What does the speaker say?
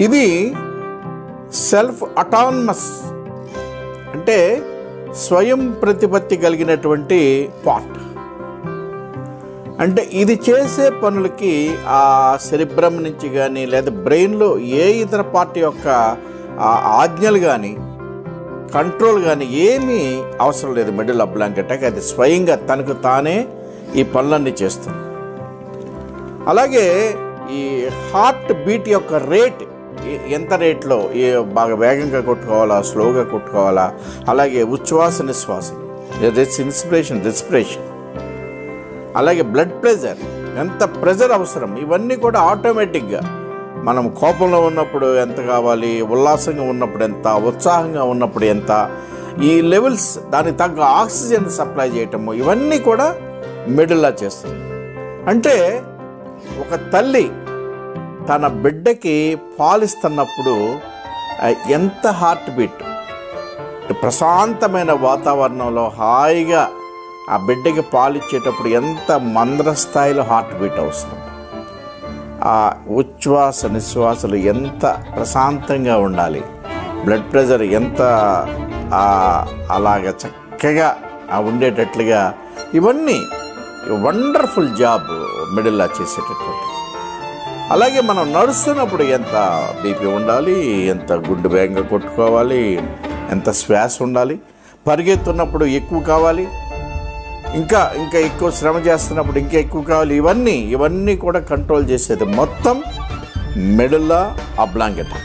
ఇది self autonomous అంటే స్వయం ప్రతిపత్తి కలిగినటువంటి పార్ట్. అంటే ఇది చేసే పనులకి ఆ సెరిబ్రమ్ నుంచి కానీ లేదా బ్రెయిన్లో ఏ ఇతర పార్ట్ యొక్క ఆజ్ఞలు కానీ కంట్రోల్ కానీ ఏమీ అవసరం లేదు. మిడిల్ అబ్లాంకెటాక్ అది స్వయంగా తనకు తానే ఈ పనులన్నీ చేస్తుంది. అలాగే ఈ హార్ట్ బీట్ యొక్క రేట్ ఎంత రేట్లో బాగా వేగంగా కొట్టుకోవాలా, స్లోగా కొట్టుకోవాలా, అలాగే ఉచ్ఛ్వాస నిశ్వాసం, రెస్పిరేషన్, అలాగే బ్లడ్ ప్రెషర్, ఎంత ప్రెషర్ అవసరం, ఇవన్నీ కూడా ఆటోమేటిక్గా మనం కోపంలో ఉన్నప్పుడు ఎంత కావాలి, ఉల్లాసంగా ఉన్నప్పుడు ఎంత, ఉత్సాహంగా ఉన్నప్పుడు ఎంత, ఈ లెవెల్స్ దానికి తగ్గ ఆక్సిజన్ సప్లై చేయటము ఇవన్నీ కూడా మిడిల్లా చేస్తుంది. అంటే ఒక తల్లి తన బిడ్డకి పాలిస్తున్నప్పుడు ఎంత హార్ట్ బీట్, ప్రశాంతమైన వాతావరణంలో హాయిగా ఆ బిడ్డకి పాలిచ్చేటప్పుడు ఎంత మంద్ర స్థాయిలో హార్ట్ బీట్ అవసరం, ఆ ఉచ్ఛ్వాస నిశ్వాసలు ఎంత ప్రశాంతంగా ఉండాలి, బ్లడ్ ప్రెషర్ ఎంత అలాగ చక్కగా ఉండేటట్లుగా, ఇవన్నీ వండర్ఫుల్ జాబ్ మిడిల్లా చేసేటటువంటి. అలాగే మనం నడుస్తున్నప్పుడు ఎంత బీపీ ఉండాలి, ఎంత గుండె వేగంగా కొట్టుకోవాలి, ఎంత శ్వాస ఉండాలి, పరిగెత్తున్నప్పుడు ఎక్కువ కావాలి, ఇంకా ఎక్కువ శ్రమ చేస్తున్నప్పుడు ఇంకా ఎక్కువ కావాలి, ఇవన్నీ కూడా కంట్రోల్ చేసేది మొత్తం మెడుల్లా అబ్లాంకెటా.